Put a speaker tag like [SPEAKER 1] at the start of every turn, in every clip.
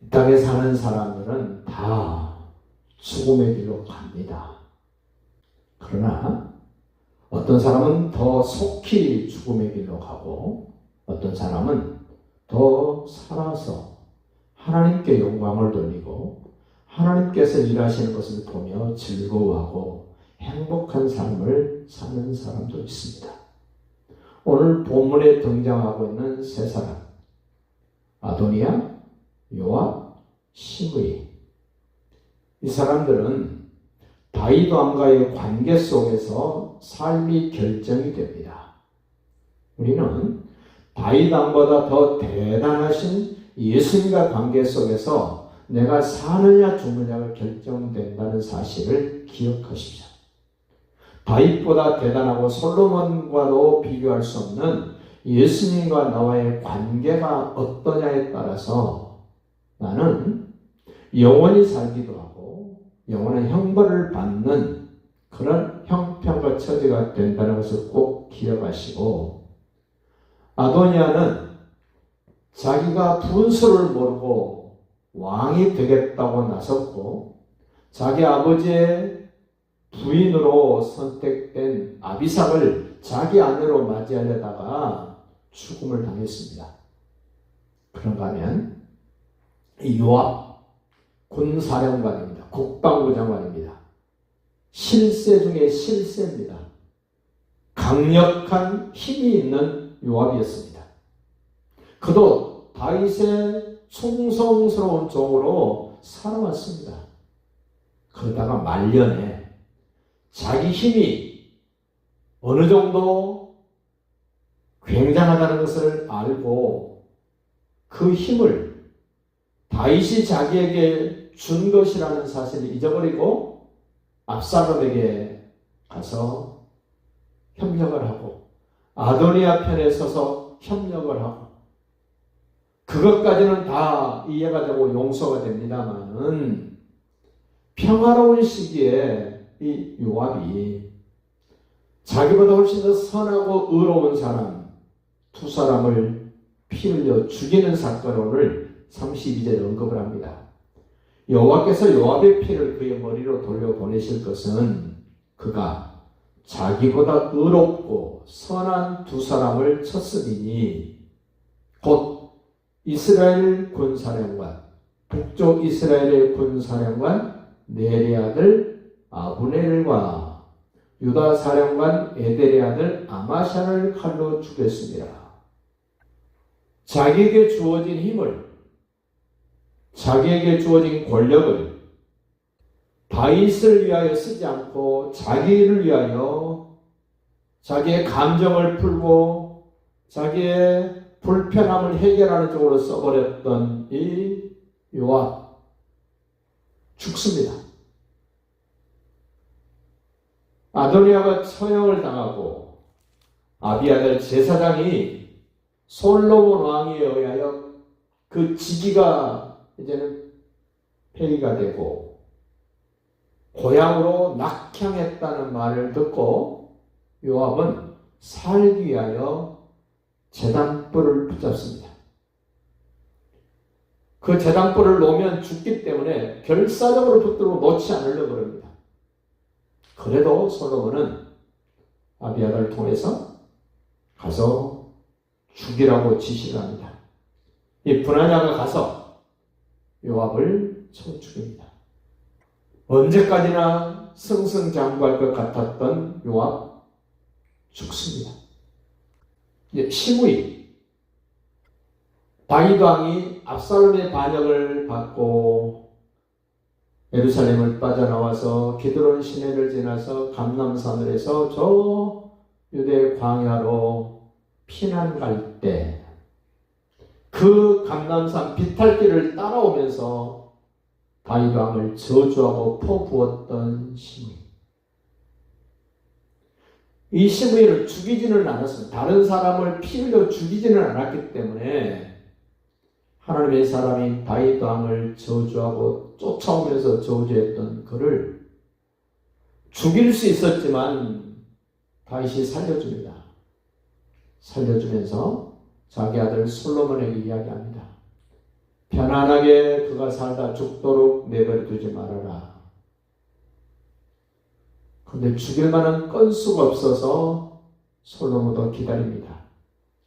[SPEAKER 1] 이 땅에 사는 사람들은 다 죽음의 길로 갑니다. 그러나 어떤 사람은 더 속히 죽음의 길로 가고 어떤 사람은 더 살아서 하나님께 영광을 돌리고 하나님께서 일하시는 것을 보며 즐거워하고 행복한 삶을 사는 사람도 있습니다. 오늘 본문에 등장하고 있는 세 사람, 아도니아, 요압, 시므이. 이 사람들은 다윗 왕과의 관계 속에서 삶이 결정이 됩니다. 우리는 다윗 왕보다 더 대단하신 예수님과 관계 속에서 내가 사느냐 죽느냐가 결정된다는 사실을 기억하십시오. 다윗보다 대단하고 솔로몬과도 비교할 수 없는 예수님과 나와의 관계가 어떠냐에 따라서 나는 영원히 살기도 하고 영원한 형벌을 받는 그런 형편과 처지가 된다는 것을 꼭 기억하시고, 아도니아는 자기가 분수를 모르고 왕이 되겠다고 나섰고 자기 아버지의 부인으로 선택된 아비삭을 자기 아내로 맞이하려다가 죽음을 당했습니다. 그런가 하면 이 요압 군사령관입니다. 국방부 장관입니다. 실세 중에 실세입니다. 강력한 힘이 있는 요압이었습니다. 그도 다윗의 충성스러운 종으로 살아왔습니다. 그러다가 말년에 자기 힘이 어느 정도 굉장하다는 것을 알고 그 힘을 다윗이 자기에게 준 것이라는 사실을 잊어버리고 압살롬에게 가서 협력을 하고 아도니아 편에 서서 협력을 하고, 그것까지는 다 이해가 되고 용서가 됩니다만은 평화로운 시기에 이 요압이 자기보다 훨씬 더 선하고 의로운 사람 두 사람을 피 흘려 죽이는 사건을 32절에 언급을 합니다. 여호와께서 요압의 피를 그의 머리로 돌려보내실 것은 그가 자기보다 의롭고 선한 두 사람을 쳤으니 곧 이스라엘 군사령관, 북쪽 이스라엘의 군사령관 네리 아들 아브넬과 유다 사령관 에델의 아들 아마샤를 칼로 죽였습니다. 자기에게 주어진 힘을, 자기에게 주어진 권력을 다윗을 위하여 쓰지 않고 자기를 위하여 자기의 감정을 풀고 자기의 불편함을 해결하는 쪽으로 써버렸던 이 요압 죽습니다. 아도니아가 처형을 당하고 아비아들 제사장이 솔로몬 왕에 의하여 그 직위가 이제는 폐위가 되고 고향으로 낙향했다는 말을 듣고 요압은 살기 위하여 제단불을 붙잡습니다. 그 제단불을 놓으면 죽기 때문에 결사적으로 붙들고 놓지 않으려고 합니다. 그래도 솔로몬은 아비아다를 통해서 가서 죽이라고 지시를 합니다. 이 분하냐가 가서 요압을 쳐 죽입니다. 언제까지나 승승장구할 것 같았던 요압 죽습니다. 시므이, 다윗 왕이 압살롬의 반역을 받고 예루살렘을 빠져나와서 기드론 시내를 지나서 감람산을에서 저 유대 광야로 피난 갈 때 그 감람산 비탈길을 따라오면서 다윗 왕을 저주하고 퍼부었던 시므이. 이 시므이를 죽이지는 않았습니다. 다른 사람을 피 흘려 죽이지는 않았기 때문에 하나님의 사람인 다윗 왕을 저주하고 쫓아오면서 저주했던 그를 죽일 수 있었지만 다윗이 살려줍니다. 살려주면서 자기 아들 솔로몬에게 이야기합니다. 편안하게 그가 살다 죽도록 내버려 두지 말아라. 그런데 죽일 만한 건수가 없어서 솔로몬도 기다립니다.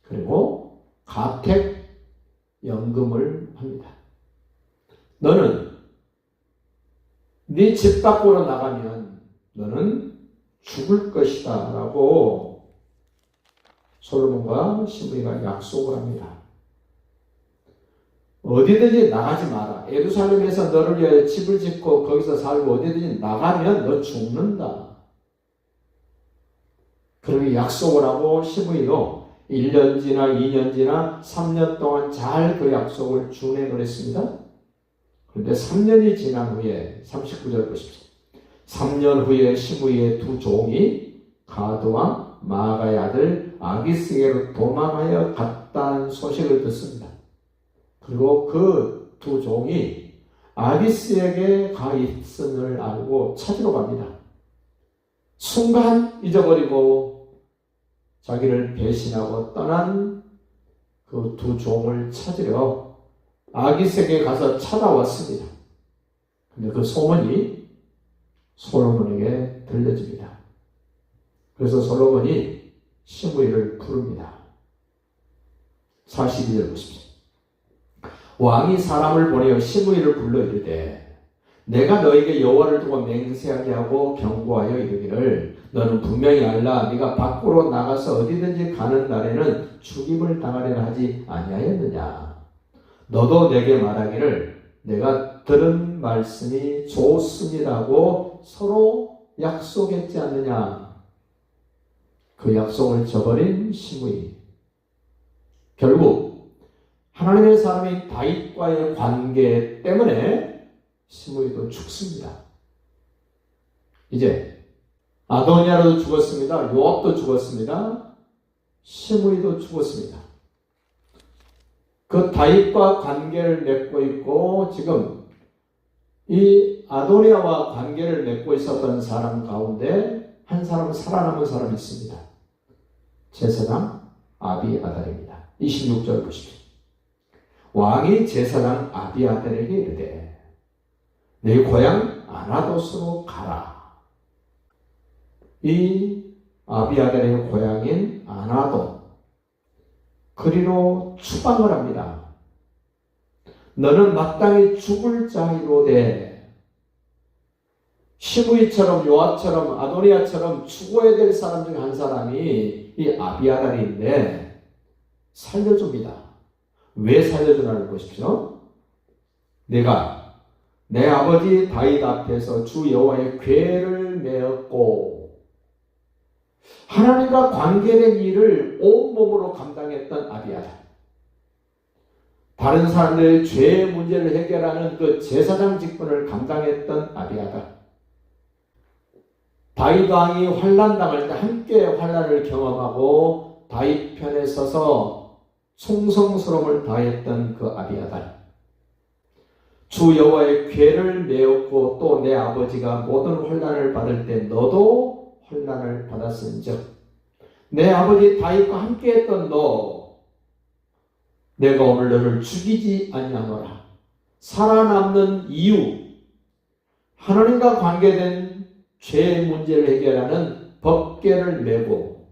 [SPEAKER 1] 그리고 가택 연금을 합니다. 너는 네 집 밖으로 나가면 너는 죽을 것이다 라고 솔로몬과 시므이가 약속을 합니다. 어디든지 나가지 마라. 예루살렘에서 너를 위하여 집을 짓고 거기서 살고 어디든지 나가면 너 죽는다. 그렇게 약속을 하고 시므이도 1년 지나 2년 지나 3년 동안 잘 그 약속을 준행을 했습니다. 그런데 3년이 지난 후에 39절 보십시오. 3년 후에 시므이의 두 종이 가드와 마아가의 아들 아기스에게로 도망하여 갔다는 소식을 듣습니다. 그리고 그 두 종이 아기스에게 가 있음을 알고 찾으러 갑니다. 순간 잊어버리고 자기를 배신하고 떠난 그 두 종을 찾으려 아기스에게 가서 찾아왔습니다. 근데 그 소문이 솔로몬에게 들려집니다. 그래서 솔로몬이 시므이를 부릅니다. 42절 보십시오. 왕이 사람을 보내어 시므이를 불러 이르되 내가 너에게 여호와를 두고 맹세하게 하고 경고하여 이르기를 너는 분명히 알라. 네가 밖으로 나가서 어디든지 가는 날에는 죽임을 당하리라 하지 아니하였느냐. 너도 내게 말하기를 내가 들은 말씀이 좋습니다고 서로 약속했지 않느냐. 그 약속을 저버린 시므이. 결국 하나님의 사람인 다윗과의 관계 때문에 시므이도 죽습니다. 이제 아도니아도 죽었습니다. 요압도 죽었습니다. 시므이도 죽었습니다. 그 다윗과 관계를 맺고 있고 지금 이 아도니아와 관계를 맺고 있었던 사람 가운데 한 사람은 살아남은 사람이 있습니다. 제사장 아비아달입니다. 26절 보십시오. 왕이 제사장 아비아달에게 이르되 네 고향 아나돗으로 가라. 이 아비아달의 고향인 아나돗 그리로 추방을 합니다. 너는 마땅히 죽을 자이로되 시므이처럼 요압처럼 아도니아처럼 죽어야 될 사람 중 한 사람이 이 아비아달인데 살려줍니다. 왜 살려주나를 보십시오. 내가 내 아버지 다윗 앞에서 주 여호와의 궤를 메었고 하나님과 관계된 일을 온몸으로 감당했던 아비아달. 다른 사람들의 죄 문제를 해결하는 그 제사장 직분을 감당했던 아비아달. 다윗 왕이 환난 당할 때 함께 환난을 경험하고 다윗 편에 서서 충성스러움을 다했던 그 아비아달. 주 여호와의 궤를 메었고 또 내 아버지가 모든 환난을 받을 때 너도 환난을 받았은즉 내 아버지 다윗과 함께했던 너 내가 오늘 너를 죽이지 아니하노라. 살아남는 이유 하나님과 관계된 죄 문제를 해결하는 법궤를 메고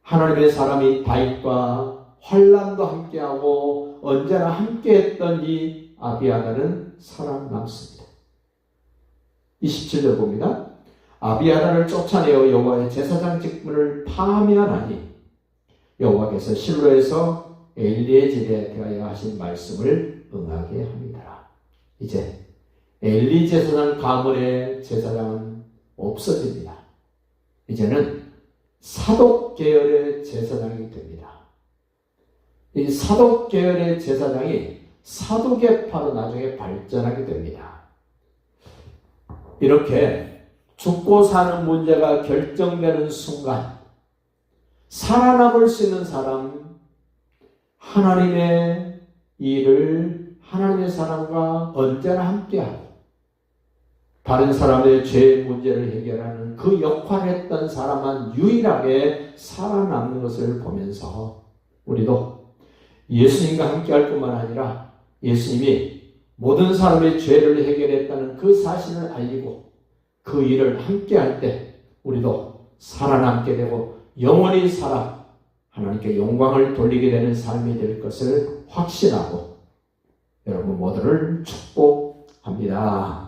[SPEAKER 1] 하나님의 사람이 다윗과 환난도 함께하고 언제나 함께했던 이 아비아달은 살아남습니다. 27절 봅니다. 아비아달을 쫓아내어 여호와의 제사장 직분을 파면하니 여호와께서 실로에서 엘리에셀에 대하여 하신 말씀을 응하게 합니다. 이제 엘리 제사장 가문의 제사장은 없어집니다. 이제는 사독 계열의 제사장이 됩니다. 이 사독 계열의 제사장이 사두개파로 나중에 발전하게 됩니다. 이렇게 죽고 사는 문제가 결정되는 순간 살아남을 수 있는 사람, 하나님의 일을 하나님의 사람과 언제나 함께하고 다른 사람의 죄 문제를 해결하는 그 역할을 했던 사람만 유일하게 살아남는 것을 보면서 우리도 예수님과 함께할 뿐만 아니라 예수님이 모든 사람의 죄를 해결했다는 그 사실을 알리고 그 일을 함께 할 때 우리도 살아남게 되고 영원히 살아 하나님께 영광을 돌리게 되는 삶이 될 것을 확신하고 여러분 모두를 축복합니다.